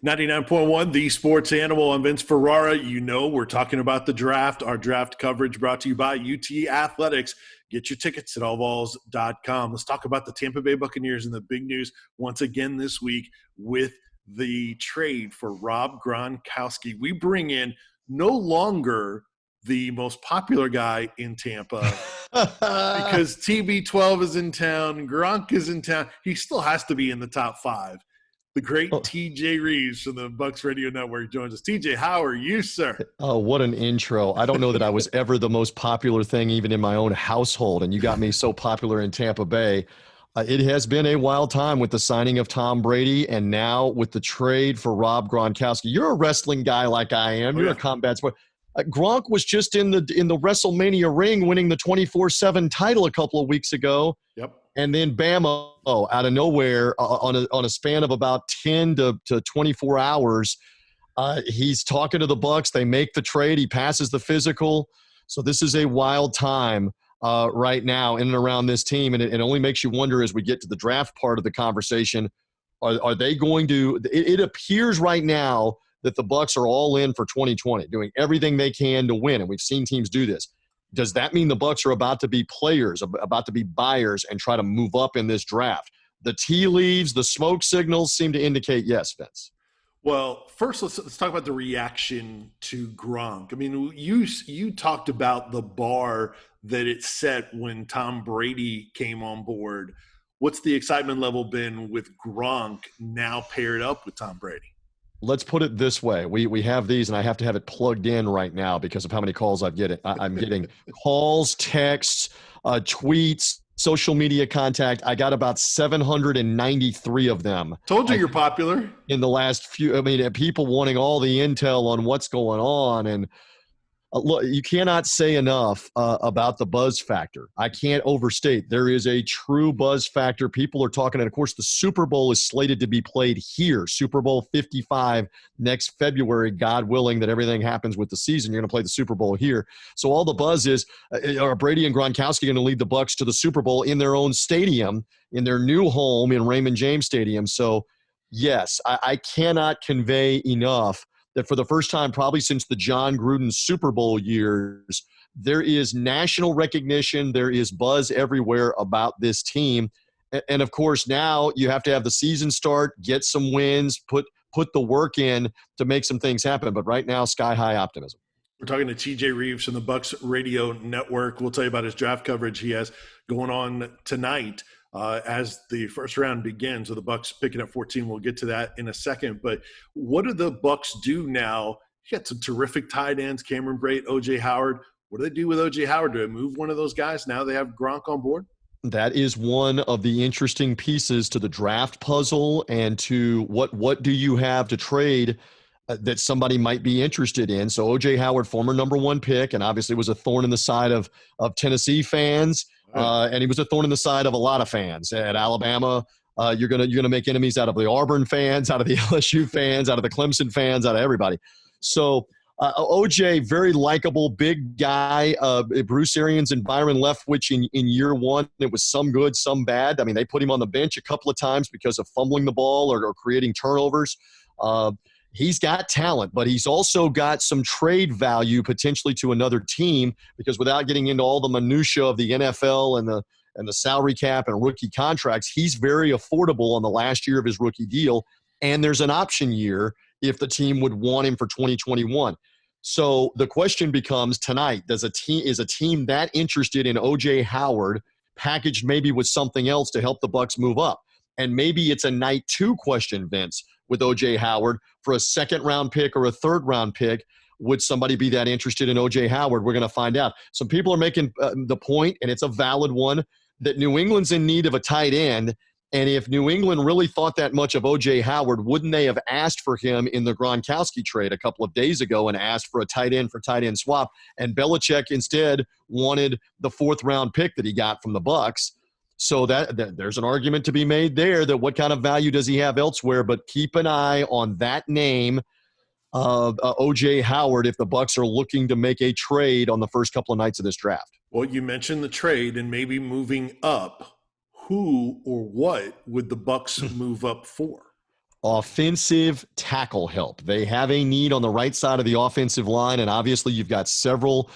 99.1, the sports animal. I'm Vince Ferrara. You know, we're talking about the draft. Our draft coverage brought to you by UT Athletics. Get your tickets at allvols.com. Let's talk about the Tampa Bay Buccaneers and the big news once again this week with the trade for Rob Gronkowski. We bring in no longer the most popular guy in Tampa because TB12 is in town, Gronk is in town. He still has to be in the top five. The great TJ Rives from the Bucs Radio Network joins us. TJ, how are you, sir? Oh, what an intro. I don't know that I was ever the most popular thing even in my own household, and you got me so popular in Tampa Bay. It has been a wild time with the signing of Tom Brady and now with the trade for Rob Gronkowski. You're a wrestling guy like I am. You're a combat sport. Gronk was just in the WrestleMania ring winning the 24/7 title a couple of weeks ago. Yep. And then bam, out of nowhere, on a span of about 10 to 24 hours, he's talking to the Bucs. They make the trade. He passes the physical. So this is a wild time right now in and around this team. And it only makes you wonder as we get to the draft part of the conversation, are they going to – it appears right now that the Bucs are all in for 2020, doing everything they can to win. And we've seen teams do this. Does that mean the Bucs are about to be players, about to be buyers, and try to move up in this draft? The tea leaves, the smoke signals seem to indicate yes, Vince. Well, first let's talk about the reaction to Gronk. I mean, you talked about the bar that it set when Tom Brady came on board. What's the excitement level been with Gronk now paired up with Tom Brady? Let's put it this way. We have these, and I have to have it plugged in right now because of how many calls I'm getting calls, texts, tweets, social media contact. I got about 793 of them. Told you you're popular. In the last few, people wanting all the intel on what's going on. And look, you cannot say enough about the buzz factor. I can't overstate. There is a true buzz factor. People are talking, and of course, the Super Bowl is slated to be played here. Super Bowl 55 next February, God willing that everything happens with the season. You're going to play the Super Bowl here. So all the buzz is, are Brady and Gronkowski going to lead the Bucs to the Super Bowl in their own stadium, in their new home in Raymond James Stadium? So, yes, I cannot convey enough that for the first time probably since the John Gruden Super Bowl years, there is national recognition, there is buzz everywhere about this team. And of course, now you have to have the season start, get some wins, put the work in to make some things happen. But right now, sky-high optimism. We're talking to TJ Rives from the Bucs Radio Network. We'll tell you about his draft coverage he has going on tonight. As the first round begins, so the Bucs picking up 14. We'll get to that in a second. But what do the Bucs do now? You got some terrific tight ends, Cameron Brate, O.J. Howard. What do they do with O.J. Howard? Do they move one of those guys now they have Gronk on board? That is one of the interesting pieces to the draft puzzle and to what do you have to trade that somebody might be interested in. So O.J. Howard, former number one pick, and obviously was a thorn in the side of Tennessee fans. And he was a thorn in the side of a lot of fans at Alabama. You're gonna make enemies out of the Auburn fans, out of the LSU fans, out of the Clemson fans, out of everybody. So OJ, very likable, big guy. Bruce Arians and Byron Leftwich in year one. It was some good, some bad. I mean, they put him on the bench a couple of times because of fumbling the ball or creating turnovers. He's got talent, but he's also got some trade value potentially to another team because without getting into all the minutia of the NFL and the salary cap and rookie contracts, he's very affordable on the last year of his rookie deal. And there's an option year if the team would want him for 2021. So the question becomes tonight, is a team that interested in O.J. Howard packaged maybe with something else to help the Bucs move up? And maybe it's a night two question, Vince, with O.J. Howard for a second-round pick or a third-round pick. Would somebody be that interested in O.J. Howard? We're going to find out. Some people are making the point, and it's a valid one, that New England's in need of a tight end. And if New England really thought that much of O.J. Howard, wouldn't they have asked for him in the Gronkowski trade a couple of days ago and asked for a tight end for tight end swap? And Belichick instead wanted the fourth-round pick that he got from the Bucs. So that there's an argument to be made there that what kind of value does he have elsewhere? But keep an eye on that name of O.J. Howard if the Bucs are looking to make a trade on the first couple of nights of this draft. Well, you mentioned the trade and maybe moving up. Who or what would the Bucs move up for? offensive tackle help. They have a need on the right side of the offensive line, and obviously you've got several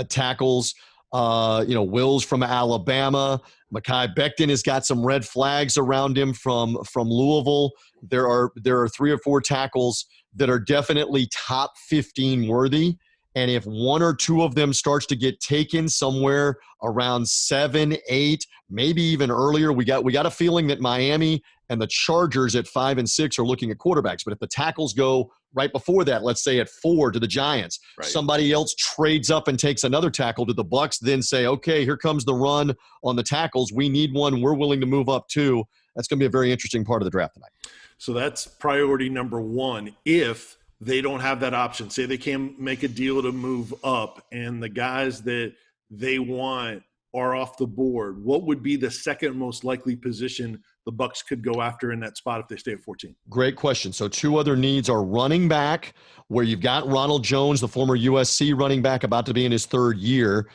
tackles. Wills from Alabama. Mekhi Becton has got some red flags around him from Louisville. There are 3 or 4 tackles that are definitely top 15 worthy. And if 1 or 2 of them starts to get taken somewhere around 7, 8, maybe even earlier, we got a feeling that Miami and the Chargers at 5 and 6 are looking at quarterbacks. But if the tackles go right before that, let's say at 4 to the Giants, right, somebody else trades up and takes another tackle to the Bucs, then say, okay, here comes the run on the tackles. We need one. We're willing to move up too. That's going to be a very interesting part of the draft tonight. So that's priority number 1. If they don't have that option, say they can't make a deal to move up and the guys that they want are off the board, what would be the second most likely position the Bucs could go after in that spot if they stay at 14? Great question. So 2 other needs are running back, where you've got Ronald Jones, the former USC running back, about to be in his 3rd year.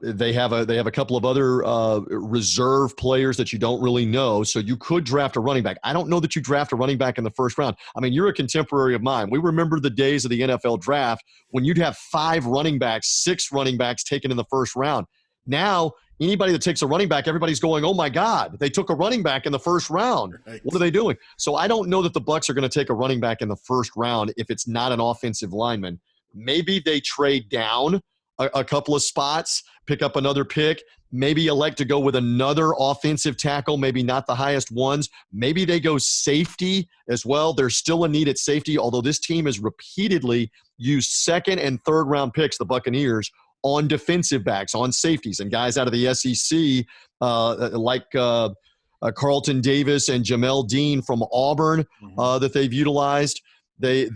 They have a couple of other reserve players that you don't really know, so you could draft a running back. I don't know that you draft a running back in the 1st round. I mean, you're a contemporary of mine. We remember the days of the NFL draft when you'd have 5 running backs, 6 running backs taken in the 1st round. Now, anybody that takes a running back, everybody's going, oh my God, they took a running back in the 1st round. Right. What are they doing? So I don't know that the Bucs are going to take a running back in the 1st round if it's not an offensive lineman. Maybe they trade down a couple of spots, pick up another pick, maybe elect to go with another offensive tackle, maybe not the highest ones. Maybe they go safety as well. There's still a need at safety, although this team has repeatedly used 2nd and 3rd round picks, the Buccaneers, on defensive backs, on safeties, and guys out of the SEC like Carlton Davis and Jamel Dean from Auburn that they've utilized. They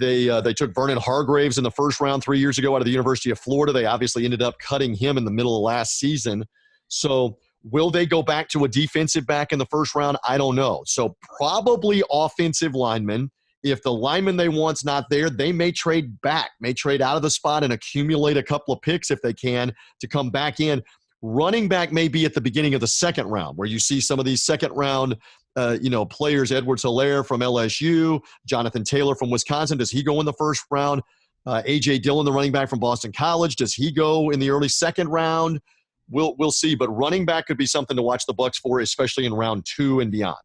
took Vernon Hargraves in the 1st round 3 years ago out of the University of Florida. They obviously ended up cutting him in the middle of last season. So will they go back to a defensive back in the 1st round? I don't know. So probably offensive linemen. If the lineman they want's not there, they may trade back, may trade out of the spot and accumulate a couple of picks if they can to come back in. Running back may be at the beginning of the 2nd round, where you see some of these 2nd round players. Edwards-Helaire from LSU, Jonathan Taylor from Wisconsin. Does he go in the 1st round? A.J. Dillon, the running back from Boston College, does he go in the early 2nd round? We'll see. But running back could be something to watch the Bucs for, especially in round 2 and beyond.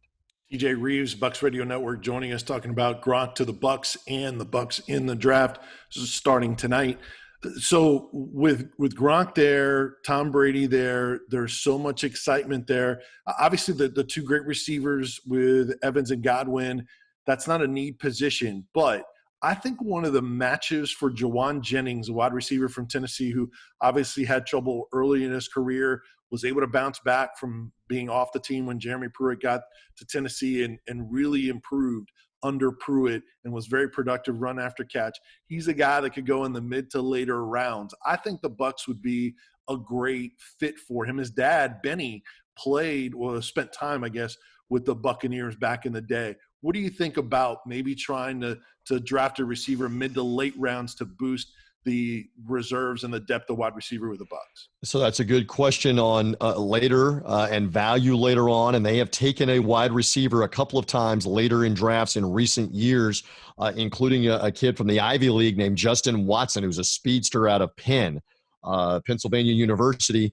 TJ Rives, Bucs Radio Network, joining us, talking about Gronk to the Bucs and the Bucs in the draft starting tonight. So with Gronk there, Tom Brady there, there's so much excitement there. Obviously, the 2 great receivers with Evans and Godwin, that's not a need position. But I think one of the matches for Jauan Jennings, a wide receiver from Tennessee, who obviously had trouble early in his career, was able to bounce back from being off the team when Jeremy Pruitt got to Tennessee and really improved under Pruitt and was very productive run after catch. He's a guy that could go in the mid to later rounds. I think the Bucs would be a great fit for him. His dad, Benny, spent time, I guess, with the Buccaneers back in the day. What do you think about maybe trying to draft a receiver mid to late rounds to boost the reserves and the depth of wide receiver with the Bucs? So that's a good question on later and value later on. And they have taken a wide receiver a couple of times later in drafts in recent years, including a kid from the Ivy League named Justin Watson, who's a speedster out of Pennsylvania University.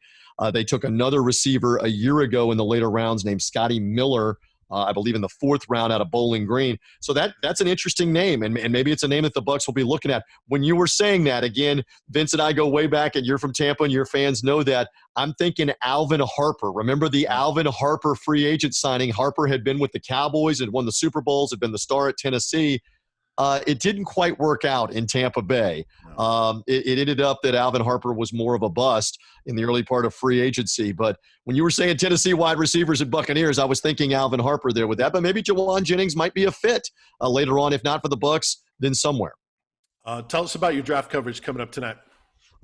They took another receiver a year ago in the later rounds named Scotty Miller, I believe in the 4th round out of Bowling Green. So that's an interesting name, and maybe it's a name that the Bucs will be looking at. When you were saying that, again, Vince and I go way back, and you're from Tampa, and your fans know that. I'm thinking Alvin Harper. Remember the Alvin Harper free agent signing? Harper had been with the Cowboys, had won the Super Bowls, had been the star at Tennessee. It didn't quite work out in Tampa Bay. It ended up that Alvin Harper was more of a bust in the early part of free agency. But when you were saying Tennessee wide receivers and Buccaneers, I was thinking Alvin Harper there with that. But maybe Jauan Jennings might be a fit later on, if not for the Bucs, then somewhere. Tell us about your draft coverage coming up tonight.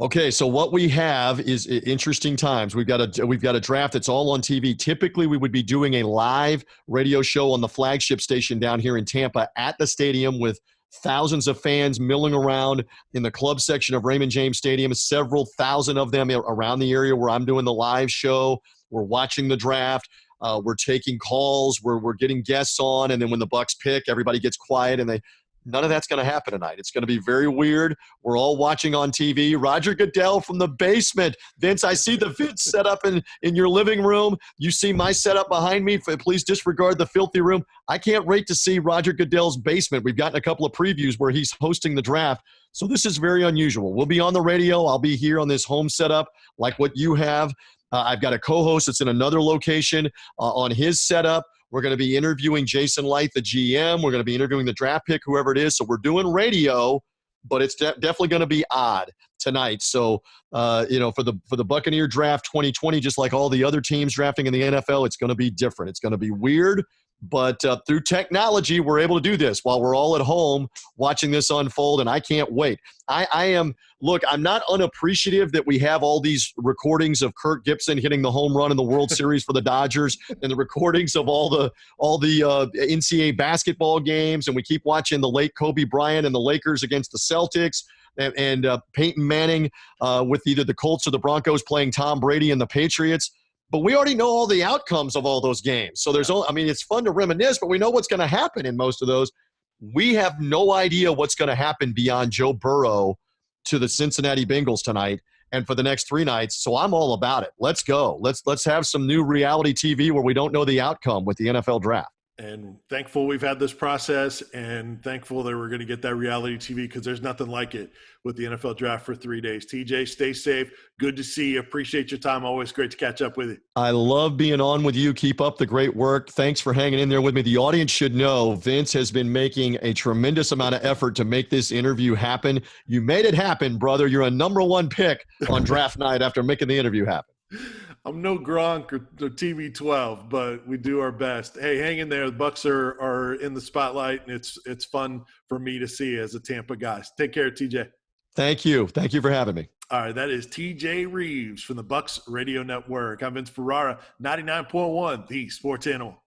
Okay, so what we have is interesting times. We've got a draft that's all on TV. Typically, we would be doing a live radio show on the flagship station down here in Tampa at the stadium with thousands of fans milling around in the club section of Raymond James Stadium, several thousand of them around the area where I'm doing the live show. We're watching the draft. We're taking calls. We're getting guests on, and then when the Bucs pick, everybody gets quiet, and none of that's going to happen tonight. It's going to be very weird. We're all watching on TV. Roger Goodell from the basement. Vince, I see the Vince set up in your living room. You see my setup behind me. Please disregard the filthy room. I can't wait to see Roger Goodell's basement. We've gotten a couple of previews where he's hosting the draft. So this is very unusual. We'll be on the radio. I'll be here on this home setup like what you have. I've got a co-host that's in another location on his setup. We're going to be interviewing Jason Light, the GM. We're going to be interviewing the draft pick, whoever it is. So we're doing radio, but it's definitely going to be odd tonight. So, for the Buccaneer draft 2020, just like all the other teams drafting in the NFL, it's going to be different. It's going to be weird. But through technology, we're able to do this while we're all at home watching this unfold, and I can't wait. I'm not unappreciative that we have all these recordings of Kirk Gibson hitting the home run in the World Series for the Dodgers and the recordings of all the NCAA basketball games, and we keep watching the late Kobe Bryant and the Lakers against the Celtics and Peyton Manning with either the Colts or the Broncos playing Tom Brady and the Patriots. But we already know all the outcomes of all those games. So it's fun to reminisce, but we know what's going to happen in most of those. We have no idea what's going to happen beyond Joe Burrow to the Cincinnati Bengals tonight and for the next 3 nights. So I'm all about it. Let's go. Let's have some new reality TV where we don't know the outcome with the NFL draft. And thankful we've had this process, and thankful that we're going to get that reality TV, because there's nothing like it with the NFL draft for 3 days. TJ, stay safe. Good to see you. Appreciate your time. Always great to catch up with you. I love being on with you. Keep up the great work. Thanks for hanging in there with me. The audience should know Vince has been making a tremendous amount of effort to make this interview happen. You made it happen, brother. You're a number 1 pick on draft night after making the interview happen. I'm no Gronk or TV12, but we do our best. Hey, hang in there. The Bucs are in the spotlight, and it's fun for me to see as a Tampa guy. Take care, TJ. Thank you. Thank you for having me. All right, that is TJ Rives from the Bucs Radio Network. I'm Vince Ferrara, 99.1, the Sports Animal.